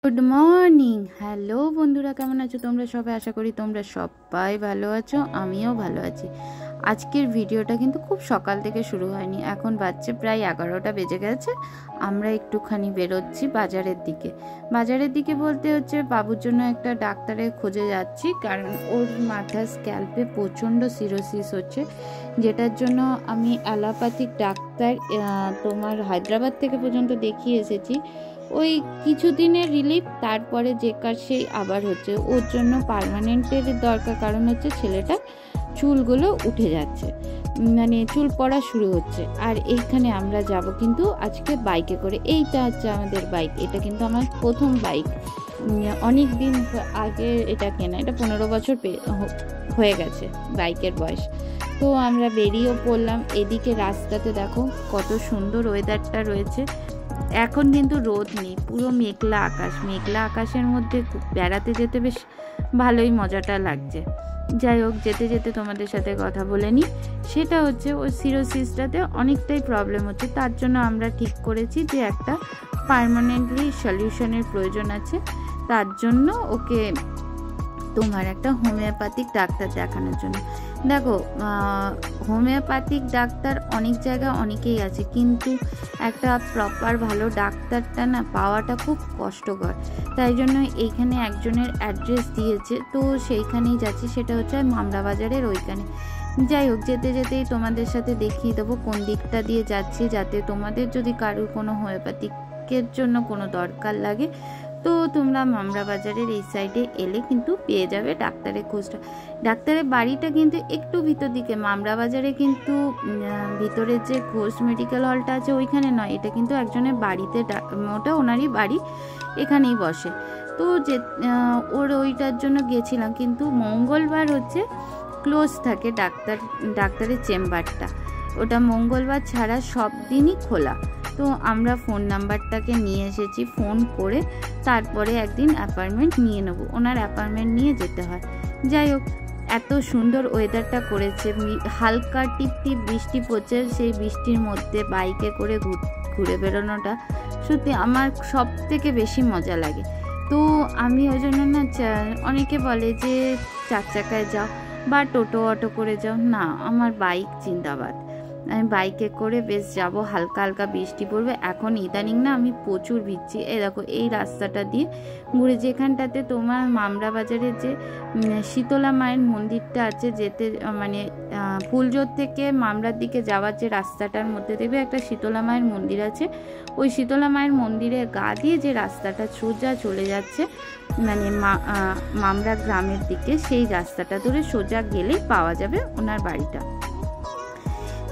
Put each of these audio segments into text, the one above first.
Good morning. Hello বন্ধুরা, কেমন আছো তোমরা সবাই? আশা করি তোমরা সবাই ভালো আছো, আমিও ভালো আছি। আজকের ভিডিওটা কিন্তু খুব সকাল থেকে শুরু হয়নি, এখন বাজছে প্রায় 11টা বেজে গেছে। আমরা একটুখানি বেরোচ্ছি বাজারের দিকে বলতে হচ্ছে বাবুর জন্য একটা ডাক্তারের খোঁজে যাচ্ছি, কারণ ওর মাথার স্ক্যাল্পে প্রচণ্ড সিরোসিস হচ্ছে, যেটার জন্য আমি অ্যালোপ্যাথিক ডাক্তার তোমার হায়দ্রাবাদ থেকে পর্যন্ত দেখিয়ে এসেছি। ওই কিছুদিনের রিলিফ, তারপরে যে কার সেই আবার হচ্ছে। ওর জন্য পার্মানেন্টের দরকার, কারণ হচ্ছে ছেলেটার চুলগুলো উঠে যাচ্ছে, মানে চুল পড়া শুরু হচ্ছে। আর এইখানে আমরা যাব কিন্তু আজকে বাইকে করে। এইটা হচ্ছে আমাদের বাইক, এটা কিন্তু আমার প্রথম বাইক, অনেক দিন আগে এটা কেনা, এটা 15 বছর হয়ে গেছে বাইকের বয়স। তো আমরা বেরিয়েও পড়লাম। এদিকে রাস্তাতে দেখো কত সুন্দর ওয়েদারটা রয়েছে। এখন কিন্তু রোদ নেই, পুরো মেঘলা আকাশের মধ্যে বেড়াতে যেতে বেশ ভালোই মজাটা লাগছে। যাই হোক, যেতে যেতে তোমাদের সাথে কথা বলে নিই। সেটা হচ্ছে ওই সিরোসিসটাতে অনেকটাই প্রবলেম হচ্ছে, তার জন্য আমরা ঠিক করেছি যে একটা পার্মানেন্টলি সলিউশনের প্রয়োজন আছে। তার জন্য ওকে তোমার একটা হোমিওপ্যাথিক ডাক্তার দেখানোর জন্য। দেখো, হোমিওপ্যাথিক ডাক্তার অনেক জায়গায় অনেকেই আছে, কিন্তু একটা প্রপার ভালো ডাক্তারটা না পাওয়াটা খুব কষ্টকর। তাই জন্য এইখানে একজনের অ্যাড্রেস দিয়েছে, তো সেইখানেই যাচ্ছি। সেটা হচ্ছে মামলা বাজারের ওইখানে। যাই হোক, যেতে যেতেই তোমাদের সাথে দেখিয়ে দেবো কোন দিকটা দিয়ে যাচ্ছি, যাতে তোমাদের যদি কারোর কোনো হোমিওপ্যাথিকের জন্য কোনো দরকার লাগে তো তোমরা মামরা বাজারের এই সাইডে এলে কিন্তু পেয়ে যাবে ডাক্তারের খোঁজটা। ডাক্তারের বাড়িটা কিন্তু একটু ভিতর দিকে, মামরা বাজারে কিন্তু ভিতরের যে ঘোষ মেডিকেল হলটা আছে ওইখানে নয়, এটা কিন্তু একজনের বাড়িতে, ওটা ওনারই বাড়ি, এখানেই বসে। তো যে ওর ওইটার জন্য গেছিলাম, কিন্তু মঙ্গলবার হচ্ছে ক্লোজ থাকে ডাক্তারের চেম্বারটা, ওটা মঙ্গলবার ছাড়া সব দিনই খোলা। তো আমরা ফোন নাম্বারটাকে নিয়ে এসেছি, ফোন করে তারপরে একদিন অ্যাপয়েন্টমেন্ট নিয়ে নেবো, ওনার অ্যাপয়েন্টমেন্ট নিয়ে যেতে হয়। যাই হোক, এত সুন্দর ওয়েদারটা করেছে, হালকা টিপ টিপ বৃষ্টি পড়ছে, সেই বৃষ্টির মধ্যে বাইকে করে ঘুরে বেরোনোটা সত্যি আমার সব থেকে বেশি মজা লাগে। তো আমি ওই জন্য না, অনেকে বলে যে 4 চাকায় যাও বা টোটো অটো করে যাও, না, আমার বাইক জিন্দাবাদ। আমি বাইকে করে বেশ যাব, হালকা হালকা বৃষ্টি পড়বে। এখন ইদানিং না আমি প্রচুর ভিজছি। এই দেখো, এই রাস্তাটা দিয়ে ঘুরে, যেখানটাতে তোমার মামরা বাজারের যে শীতলা মায়ের মন্দিরটা আছে, যেতে মানে ফুলজোর থেকে মামরার দিকে যাওয়ার যে রাস্তাটার মধ্যে দেখবে একটা শীতলা মায়ের মন্দির আছে, ওই শীতলা মায়ের মন্দিরের গা দিয়ে যে রাস্তাটা সোজা চলে যাচ্ছে মানে মামরা গ্রামের দিকে, সেই রাস্তাটা ধরে সোজা গেলেই পাওয়া যাবে ওনার বাড়িটা।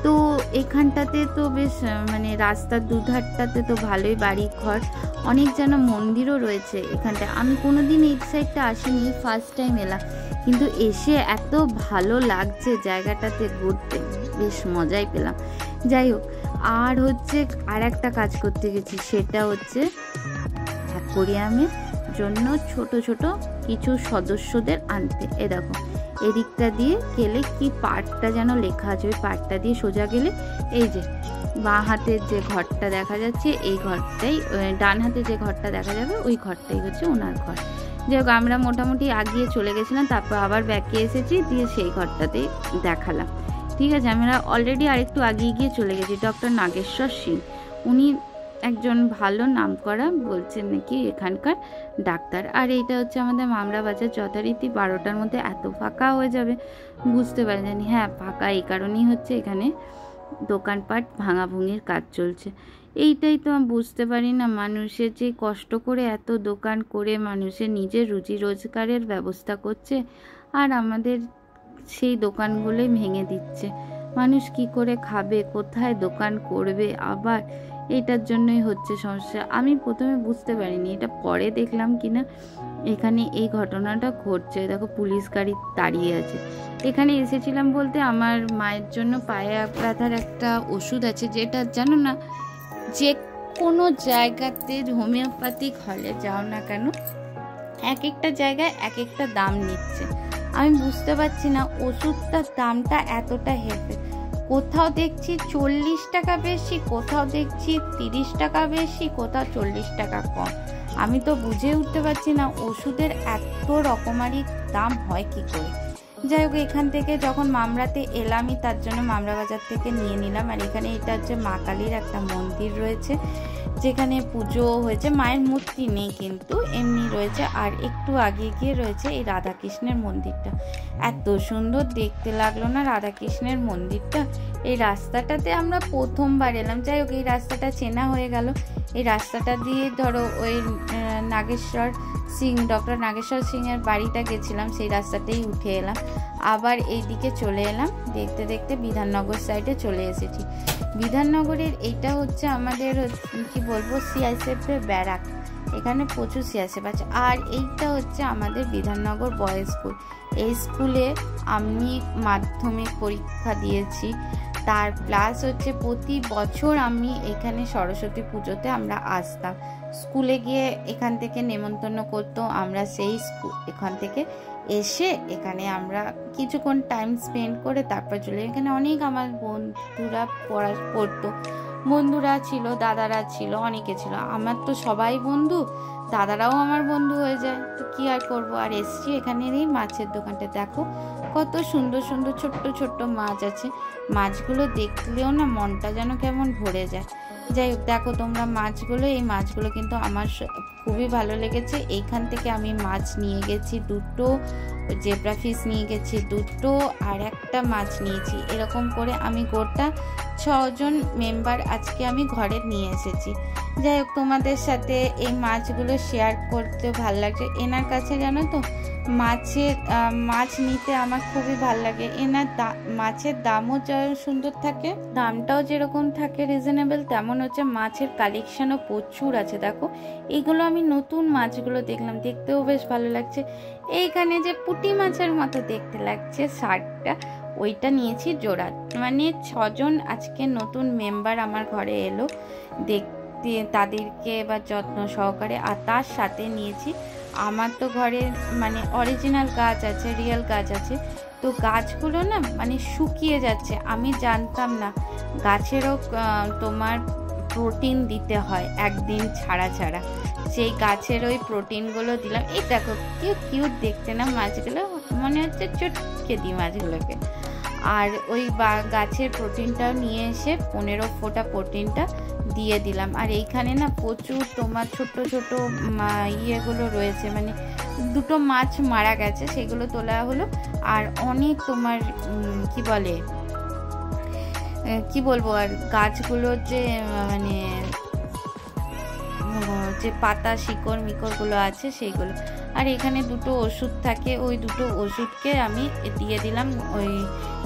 তো এখানটাতে তো বেশ মানে রাস্তার দুধারটাতে তো ভালোই বাড়ি ঘর, অনেক যেন মন্দিরও রয়েছে এখানটায়। আমি কোনোদিন এই সাইডটা আসিনি, ফার্স্ট টাইম এলাম, কিন্তু এসে এত ভালো লাগছে জায়গাটাতে ঘুরতে, বেশ মজাই পেলাম। যাই হোক, আর হচ্ছে আর একটা কাজ করতে গেছি, সেটা হচ্ছে অ্যাকোয়ারিয়ামের জন্য ছোট ছোট কিছু সদস্যদের আনতে। এ দেখো, এদিকটা দিয়ে গেলে কি পার্টটা যেন লেখা আছে, ওই পার্টটা দিয়ে সোজা গেলে এই যে বাঁ হাতের যে ঘরটা দেখা যাচ্ছে, এই ঘরটাই, ডান হাতে যে ঘরটা দেখা যাবে ওই ঘরটাই হচ্ছে ওনার ঘর। যাই হোক, আমরা মোটামুটি আগিয়ে চলে গেছিলাম, তারপর আবার ব্যাকে এসেছি, দিয়ে সেই ঘরটাতেই দেখালাম। ঠিক আছে, আমরা অলরেডি আরেকটু আগিয়ে গিয়ে চলে গেছি। ডক্টর নাগেশ্বর সিং, উনি একজন ভালো নামকরা বলছেন নাকি এখানকার ডাক্তার। আর এইটা হচ্ছে আমাদের মামরা বাজার। যথারীতি 12টার মধ্যে এত ফাঁকা হয়ে যাবে বুঝতে পারিনি। হ্যাঁ, ফাঁকা এই কারণেই হচ্ছে, এখানে দোকানপাট ভাঙাভুঙির কাজ চলছে। এইটাই তো বুঝতে পারি না, মানুষের যে কষ্ট করে এত দোকান করে মানুষের নিজের রুজি রোজগারের ব্যবস্থা করছে, আর আমাদের সেই দোকানগুলোই ভেঙে দিচ্ছে। মানুষ কি করে খাবে, কোথায় দোকান করবে, আবার এটার জন্যই হচ্ছে সমস্যা। আমি প্রথমে বুঝতে পারিনি, এটা পরে দেখলাম কিনা এখানে এই ঘটনাটা ঘটছে। দেখো, পুলিশ গাড়ি দাঁড়িয়ে আছে। এখানে এসেছিলাম বলতে, আমার মায়ের জন্য পায়ে ব্যথার একটা ওষুধ আছে, যেটা জানো না, যে কোনো জায়গাতে হোমিওপ্যাথিক হলে যাও না কেন, এক একটা জায়গায় এক একটা দাম নিচ্ছে। আমি বুঝতে পারছি না ওষুধটার দামটা এতটা হেরফের। কোথাও দেখছি 40 টাকা বেশি, কোথাও দেখছি 30 টাকা বেশি, কোথাও 40 টাকা কম। আমি তো বুঝে উঠতে পারছি না ওষুধের এত রকমারি দাম হয় কি করে। যাই হোক, এখান থেকে যখন মামরাতে এলামই তার জন্য মামরা বাজার থেকে নিয়ে নিলাম। আর এখানে এটা হচ্ছে মা কালীর একটা মন্দির রয়েছে, যেখানে পুজো হয়েছে। মায়ের মূর্তি নেই কিন্তু এমনি রয়েছে। আর একটু আগে গিয়ে রয়েছে এই রাধাকৃষ্ণের মন্দিরটা। এত সুন্দর দেখতে লাগলো না রাধাকৃষ্ণের মন্দিরটা। এই রাস্তাটাতে আমরা প্রথমবার এলাম। যাই হোক, এই রাস্তাটা চেনা হয়ে গেল। এই রাস্তাটা দিয়ে ধরো ওই নাগেশ্বর সিং, ডক্টর নাগেশ্বর সিংয়ের বাড়িটা গেছিলাম, সেই রাস্তাতেই উঠে এলাম। আবার এই দিকে চলে এলাম, দেখতে দেখতে বিধাননগর সাইডে চলে এসেছি। বিধাননগরের এইটা হচ্ছে আমাদের কি বলবো সিআইএসএফের ব্যারাক। এখানে প্রচুর সিআইএসএফ আছে। আর এইটা হচ্ছে আমাদের বিধাননগর বয়েজ স্কুল। এই স্কুলে আমি মাধ্যমিক পরীক্ষা দিয়েছি। তার প্লাস হচ্ছে প্রতি বছর আমি এখানে সরস্বতী পুজোতে আমরা আসতাম। স্কুলে গিয়ে এখান থেকে নেমন্তন্ন করতো, আমরা সেই এখান থেকে এসে এখানে আমরা কিছুক্ষণ টাইম স্পেন্ড করে তারপর চলে। এখানে অনেক আমার বন্ধুরা পড়তো, বন্ধুরা ছিল, দাদারা ছিল, অনেকে ছিল। আমার তো সবাই বন্ধু, দাদারাও আমার বন্ধু হয়ে যায়, তো কি আর করবো। আর এসছি এখানের এই মাছের দোকানটা, দেখো কত সুন্দর সুন্দর ছোট্ট ছোট্ট মাছ আছে। মাছগুলো দেখলেও না মনটা যেন কেমন ভরে যায়। যাই হোক, দেখো তোমরা মাছগুলো, এই মাছগুলো কিন্তু আমার খুবই ভালো লেগেছে। এইখান থেকে আমি মাছ নিয়ে গেছি দুটো, জেব্রা ফিশ নিয়ে গেছি দুটো, আর একটা মাছ নিয়েছি। এরকম করে আমি গোটা 6 জন মেম্বার আজকে আমি ঘরে নিয়ে এসেছি। যাই হোক, তোমাদের সাথে এই মাছগুলো শেয়ার করতে ভালো লাগছে। এনার কাছে জানো তো মাছ নিতে আমার খুবই ভালো লাগে। এনার মাছের দামও সুন্দর থাকে, দামটাও যেরকম থাকে রিজনেবল, তেমন হচ্ছে মাছের কালেকশনও প্রচুর আছে। দেখো এইগুলো আমি নতুন মাছগুলো দেখলাম, দেখতেও বেশ ভালো লাগছে। এইখানে যে পুঁটি মাছের মতো দেখতে লাগছে শার্টটা, ওইটা নিয়েছি জোড়া। মানে 6 জন আজকে নতুন মেম্বার আমার ঘরে এলো, দেখতে তাদেরকে এবার যত্ন সহকারে। আর তার সাথে নিয়েছি, আমার তো ঘরে মানে অরিজিনাল গাছ আছে, রিয়েল গাছ আছে, তো গাছগুলো না মানে শুকিয়ে যাচ্ছে। আমি জানতাম না গাছেরও তোমার প্রোটিন দিতে হয় একদিন ছাড়া ছাড়া। সেই গাছের ওই প্রোটিনগুলো দিলাম। এই দেখো কি কিউট দেখতে না মাছগুলো, মনে হচ্ছে চটকে মাছগুলোকে। আর ওই গাছের প্রোটিনটাও নিয়ে এসে 15 ফোঁটা প্রোটিনটা দিয়ে দিলাম। আর এইখানে না প্রচুর তোমার ছোট ছোট ইয়েগুলো রয়েছে, মানে দুটো মাছ মারা গেছে, সেগুলো তোলা হলো। আর অনেক তোমার কি বলবো আর গাছগুলোর যে মানে যে পাতা শিকড় মিকড়গুলো আছে সেইগুলো। আর এখানে দুটো ওষুধ থাকে, ওই দুটো ওষুধকে আমি দিয়ে দিলাম ওই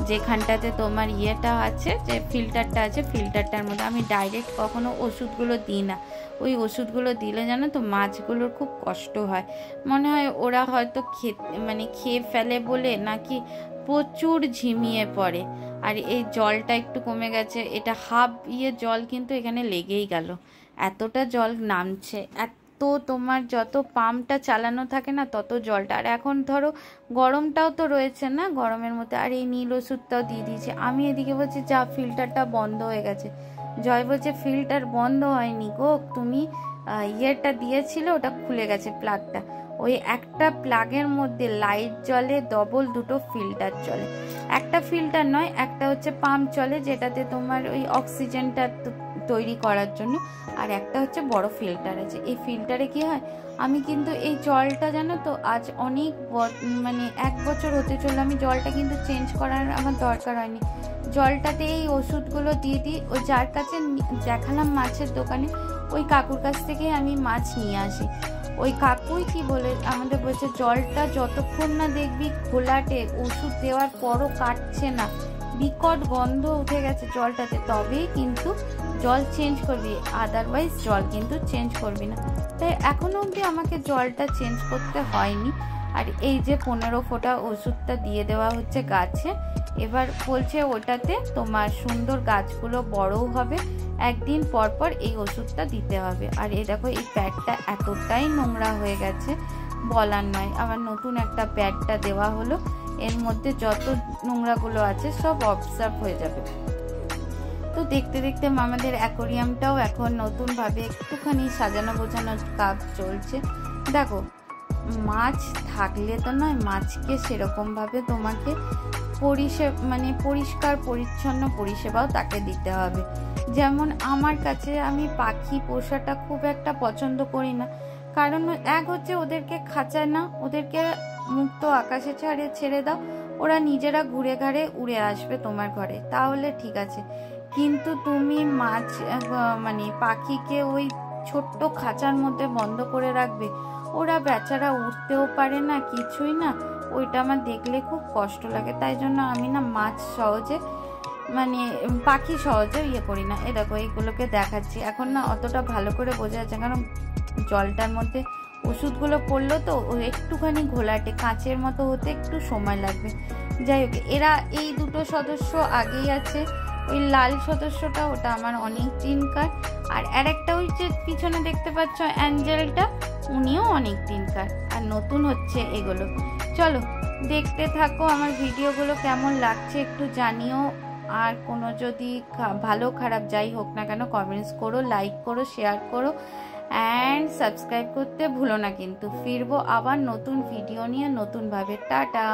যেখানটাতে তোমার ইয়েটা আছে, যে ফিল্টারটা আছে, ফিল্টারটার মধ্যে। আমি ডাইরেক্ট কখনো ওষুধগুলো দিই না। ওই ওষুধগুলো দিলে জানো তো মাছগুলোর খুব কষ্ট হয়, মনে হয় ওরা হয়তো খেয়ে ফেলে বলে নাকি প্রচুর ঝিমিয়ে পড়ে। আর এই জলটা একটু কমে গেছে, এটা হাফ জল কিন্তু এখানে লেগেই গেল, এতটা জল নামছে। তো তোমার যত পাম্পটা চালানো থাকে না তত জলটা। আর এখন ধরো গরমটাও তো রয়েছে না, গরমের মধ্যে। আর এই নীল ওষুধটাও দিয়ে দিয়েছি। আমি এদিকে বলছি যা ফিল্টারটা বন্ধ হয়ে গেছে। জয় বলছে ফিল্টার বন্ধ হয়নি গো, তুমি ইয়েটা দিয়েছিল ওটা খুলে গেছে প্লাগটা। ওই একটা প্লাগের মধ্যে লাইট জ্বলে, ডবল দুটো ফিল্টার চলে। একটা ফিল্টার নয়, একটা হচ্ছে পাম্প চলে যেটাতে তোমার ওই অক্সিজেনটা তৈরি করার জন্য, আর একটা হচ্ছে বড় ফিল্টার আছে। এই ফিল্টারে কি হয়, আমি কিন্তু এই জলটা জানো তো আজ অনেক মানে 1 বছর হতে চললো, আমি জলটা কিন্তু চেঞ্জ করার আমার দরকার হয়নি। জলটাতে এই ওষুধগুলো দিয়ে দিই। ওই যার কাছে দেখালাম মাছের দোকানে, ওই কাকুর কাছ থেকে আমি মাছ নিয়ে আসি। ওই কাকুই কি বলে আমাদের বলছে জলটা যতক্ষণ না দেখবি ঘোলাটে, ওষুধ দেওয়ার পরও কাটছে না, বিকট গন্ধ উঠে গেছে জলটাতে, তবেই কিন্তু জল চেঞ্জ করবি, আদারওয়াইজ জল কিন্তু চেঞ্জ করবি না। তাই এখনো অবধি আমাকে জলটা চেঞ্জ করতে হয়নি। আর এই যে 15 ফোঁটা ওষুধটা দিয়ে দেওয়া হচ্ছে গাছে। এবার বলছে ওটাতে তোমার সুন্দর গাছগুলো বড়ও হবে, একদিন পর পর এই ওষুধটা দিতে হবে। আর এই দেখো এই প্যাডটা এতটাই নোংরা হয়ে গেছে বলার নয়। আবার নতুন একটা প্যাডটা দেওয়া হলো, এর মধ্যে যত নোংরাগুলো আছে সব অবজার্ভ হয়ে যাবে। তো দেখতে দেখতে আমাদের অ্যাকোরিয়ামটাও এখন নতুনভাবে একটুখানি সাজানো গোছানোর কাজ চলছে। দেখো, মাছ থাকলে তো নয়, মাছকে সেরকমভাবে তোমাকে পরিষ্কার পরিচ্ছন্ন পরিষেবাও তাকে দিতে হবে। যেমন আমার কাছে, আমি পাখি পোষাটা খুব একটা পছন্দ করি না, কারণ এক হচ্ছে ওদেরকে খাঁচায় না, ওদেরকে মুক্ত আকাশে ছেড়ে দাও, ওরা নিজেরা ঘুরে ঘাড়ে উড়ে আসবে তোমার ঘরে, তাহলে ঠিক আছে। কিন্তু তুমি পাখিকে ওই ছোট্ট খাঁচার মধ্যে বন্ধ করে রাখবে, ওরা বেচারা উঠতেও পারে না, কিছুই না, ওইটা আমার দেখলে খুব কষ্ট লাগে। তাই জন্য আমি না পাখি সহজে ইয়ে করি না। এ দেখো, এইগুলোকে দেখাচ্ছি এখন না অতটা ভালো করে বোঝা যাচ্ছে, কারণ জলটার মধ্যে ওষুধগুলো পড়লো তো একটুখানি ঘোলাটে, কাঁচের মতো হতে একটু সময় লাগবে। যাই হোক, এরা এই দুটো সদস্য আগেই আছে। ওই লাল সদস্যটা, ওটা আমার অনেক দিনকার, আর আরেকটা ওই যে পিছনে দেখতে পাচ্ছ অ্যাঞ্জেলটা, উনিও অনেক দিনকার, আর নতুন হচ্ছে এগুলো। চলো দেখতে থাকো আমার ভিডিওগুলো, কেমন লাগছে একটু জানিও। আর কোনো যদি ভালো খারাপ যাই হোক না কেন কমেন্টস করো, লাইক করো, শেয়ার করো, অ্যান্ড সাবস্ক্রাইব করতে ভুলো না কিন্তু। ফিরবো আবার নতুন ভিডিও নিয়ে নতুনভাবে। টাটা।